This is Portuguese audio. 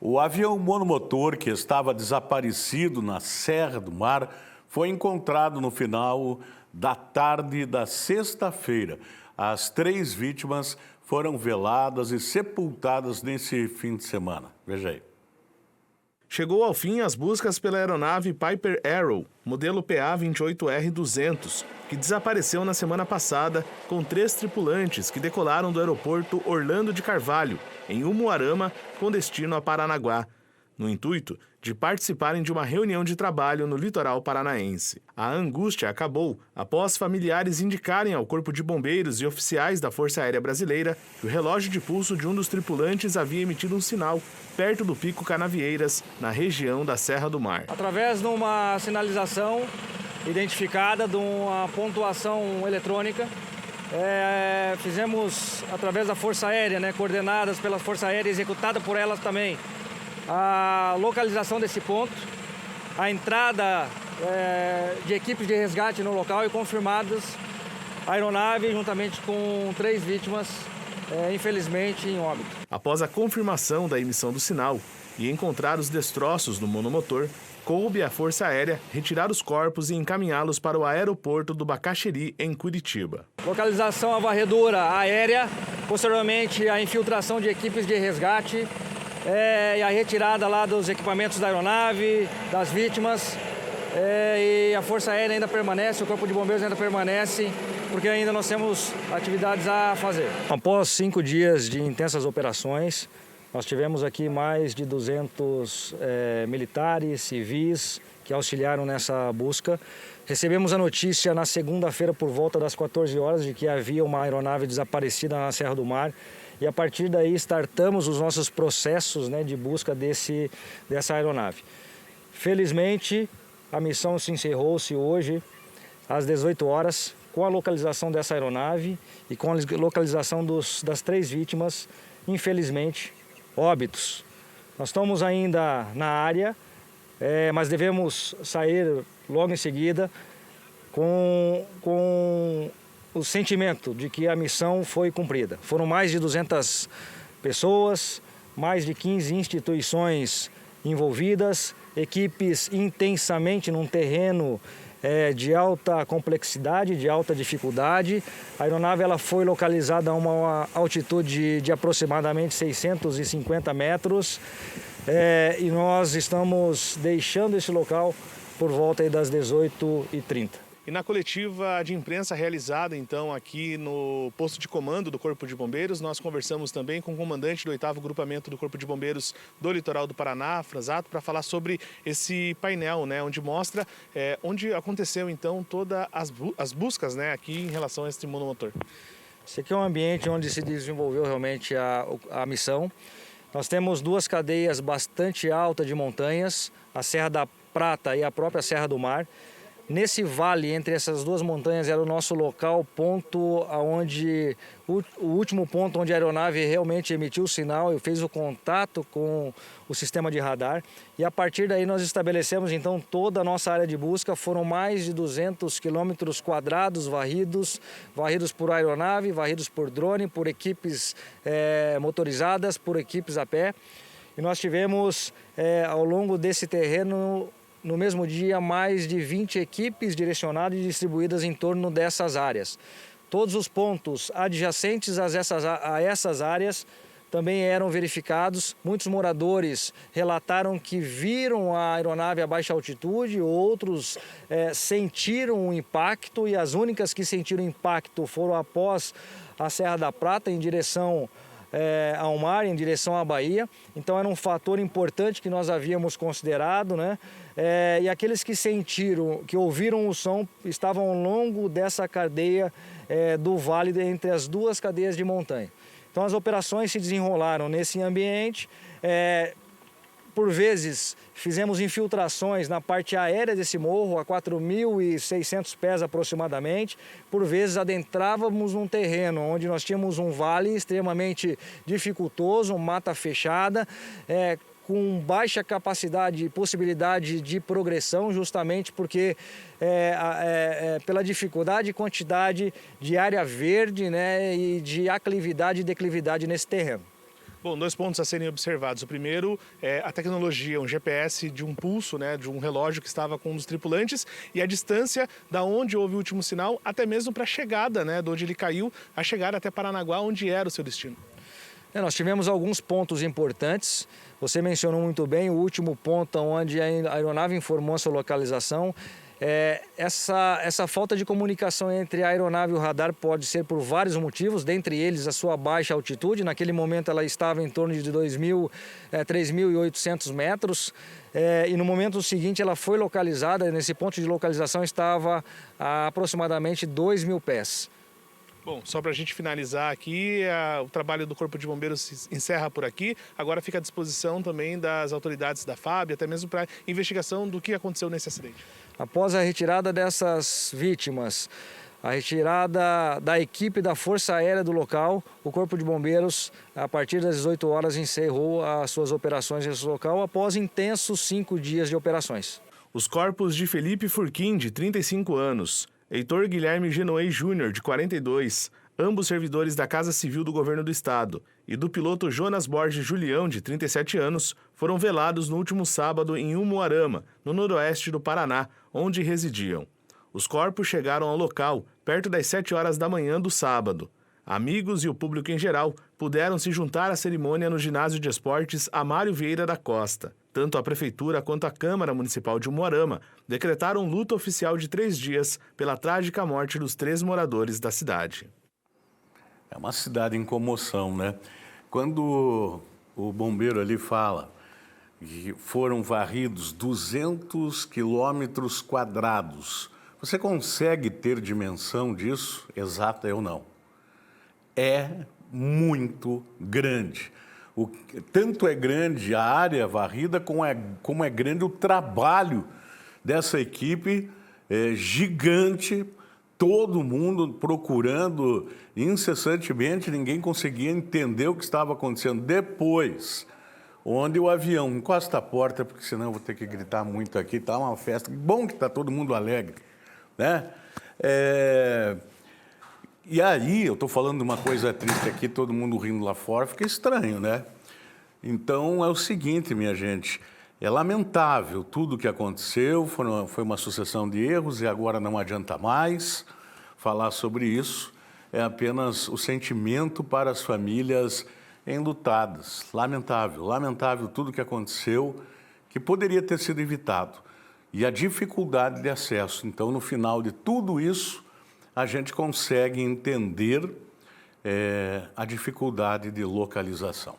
O avião monomotor que estava desaparecido na Serra do Mar foi encontrado no final da tarde da sexta-feira. As 3 vítimas foram veladas e sepultadas nesse fim de semana. Veja aí. Chegou ao fim as buscas pela aeronave Piper Arrow, modelo PA-28R-200, que desapareceu na semana passada com 3 tripulantes que decolaram do aeroporto Orlando de Carvalho, em Umuarama, com destino a Paranaguá, no intuito de participarem de uma reunião de trabalho no litoral paranaense. A angústia acabou após familiares indicarem ao Corpo de Bombeiros e oficiais da Força Aérea Brasileira que o relógio de pulso de um dos tripulantes havia emitido um sinal perto do Pico Canavieiras, na região da Serra do Mar. Através de uma sinalização identificada, de uma pontuação eletrônica, fizemos, através da Força Aérea, coordenadas pela Força Aérea, executada por elas também, a localização desse ponto, a entrada de equipes de resgate no local e confirmadas a aeronave juntamente com 3 vítimas, infelizmente em óbito. Após a confirmação da emissão do sinal e encontrar os destroços do monomotor, coube à Força Aérea retirar os corpos e encaminhá-los para o aeroporto do Bacaxiri, em Curitiba. Localização, a varredura aérea, posteriormente a infiltração de equipes de resgate, e a retirada lá dos equipamentos da aeronave, das vítimas, e a Força Aérea ainda permanece, o Corpo de Bombeiros ainda permanece, porque ainda nós temos atividades a fazer. Após 5 dias de intensas operações, nós tivemos aqui mais de 200 militares, civis, que auxiliaram nessa busca. Recebemos a notícia na segunda-feira por volta das 14 horas de que havia uma aeronave desaparecida na Serra do Mar. E a partir daí startamos os nossos processos de busca dessa aeronave. Felizmente, a missão se encerrou-se hoje às 18 horas com a localização dessa aeronave e com a localização das 3 vítimas, infelizmente, óbitos. Nós estamos ainda na área, mas devemos sair logo em seguida com o sentimento de que a missão foi cumprida. Foram mais de 200 pessoas, mais de 15 instituições envolvidas, equipes intensamente num terreno de alta complexidade, de alta dificuldade. A aeronave ela foi localizada a uma altitude de aproximadamente 650 metros e nós estamos deixando esse local por volta das 18h30. E na coletiva de imprensa realizada, então, aqui no posto de comando do Corpo de Bombeiros, nós conversamos também com o comandante do 8º Grupamento do Corpo de Bombeiros do Litoral do Paraná, Franzato, para falar sobre esse painel, onde mostra onde aconteceu, então, todas as buscas, aqui em relação a esse monomotor. Esse aqui é um ambiente onde se desenvolveu realmente a missão. Nós temos 2 cadeias bastante altas de montanhas, a Serra da Prata e a própria Serra do Mar. Nesse vale, entre essas 2 montanhas, era o nosso local, ponto onde o último ponto onde a aeronave realmente emitiu o sinal e fez o contato com o sistema de radar. E a partir daí nós estabelecemos então toda a nossa área de busca. Foram mais de 200 quilômetros quadrados varridos por aeronave, varridos por drone, por equipes motorizadas, por equipes a pé. E nós tivemos ao longo desse terreno, no mesmo dia, mais de 20 equipes direcionadas e distribuídas em torno dessas áreas. Todos os pontos adjacentes a essas áreas também eram verificados. Muitos moradores relataram que viram a aeronave a baixa altitude, outros sentiram o impacto, e as únicas que sentiram impacto foram após a Serra da Prata, em direção ao mar, em direção à Bahia. Então era um fator importante que nós havíamos considerado, e aqueles que sentiram, que ouviram o som, estavam ao longo dessa cadeia do vale, entre as 2 cadeias de montanha. Então as operações se desenrolaram nesse ambiente. Por vezes fizemos infiltrações na parte aérea desse morro, a 4.600 pés aproximadamente. Por vezes adentrávamos num terreno onde nós tínhamos um vale extremamente dificultoso, mata fechada, com baixa capacidade e possibilidade de progressão, justamente porque pela dificuldade e quantidade de área verde, e de aclividade e declividade nesse terreno. Bom, 2 pontos a serem observados. O primeiro é a tecnologia, um GPS de um pulso, né, de um relógio que estava com um dos tripulantes, e a distância da onde houve o último sinal, até mesmo para a chegada, né, de onde ele caiu, a chegar até Paranaguá, onde era o seu destino. Nós tivemos alguns pontos importantes. Você mencionou muito bem o último ponto onde a aeronave informou a sua localização. Essa falta de comunicação entre a aeronave e o radar pode ser por vários motivos, dentre eles a sua baixa altitude. Naquele momento ela estava em torno de 3.800 metros e no momento seguinte ela foi localizada, nesse ponto de localização estava a aproximadamente 2.000 pés. Bom, só para a gente finalizar aqui, o trabalho do Corpo de Bombeiros se encerra por aqui. Agora fica à disposição também das autoridades da FAB, até mesmo para investigação do que aconteceu nesse acidente. Após a retirada dessas vítimas, a retirada da equipe da Força Aérea do local, o Corpo de Bombeiros, a partir das 18 horas, encerrou as suas operações nesse local após intensos 5 dias de operações. Os corpos de Felipe Furquim, de 35 anos, Heitor Guilherme Genoei Júnior, de 42, ambos servidores da Casa Civil do Governo do Estado, e do piloto Jonas Borges Julião, de 37 anos, foram velados no último sábado em Umuarama, no noroeste do Paraná, onde residiam. Os corpos chegaram ao local perto das 7 horas da manhã do sábado. Amigos e o público em geral puderam se juntar à cerimônia no ginásio de esportes Amário Vieira da Costa. Tanto a Prefeitura quanto a Câmara Municipal de Umuarama decretaram luto oficial de 3 dias pela trágica morte dos 3 moradores da cidade. É uma cidade em comoção, né? Quando o bombeiro ali fala que foram varridos 200 quilômetros quadrados, você consegue ter dimensão disso? Exata ou não? É muito grande. Tanto é grande a área varrida, como é grande o trabalho dessa equipe gigante, todo mundo procurando incessantemente, ninguém conseguia entender o que estava acontecendo. Depois, onde o avião encosta a porta, porque senão eu vou ter que gritar muito aqui, está uma festa, bom que está todo mundo alegre, né? E aí, eu estou falando de uma coisa triste aqui, todo mundo rindo lá fora, fica estranho, né? Então, é o seguinte, minha gente, é lamentável tudo o que aconteceu, foi uma sucessão de erros e agora não adianta mais falar sobre isso, é apenas o sentimento para as famílias enlutadas. Lamentável, lamentável tudo o que aconteceu, que poderia ter sido evitado. E a dificuldade de acesso. Então, no final de tudo isso, a gente consegue entender a dificuldade de localização.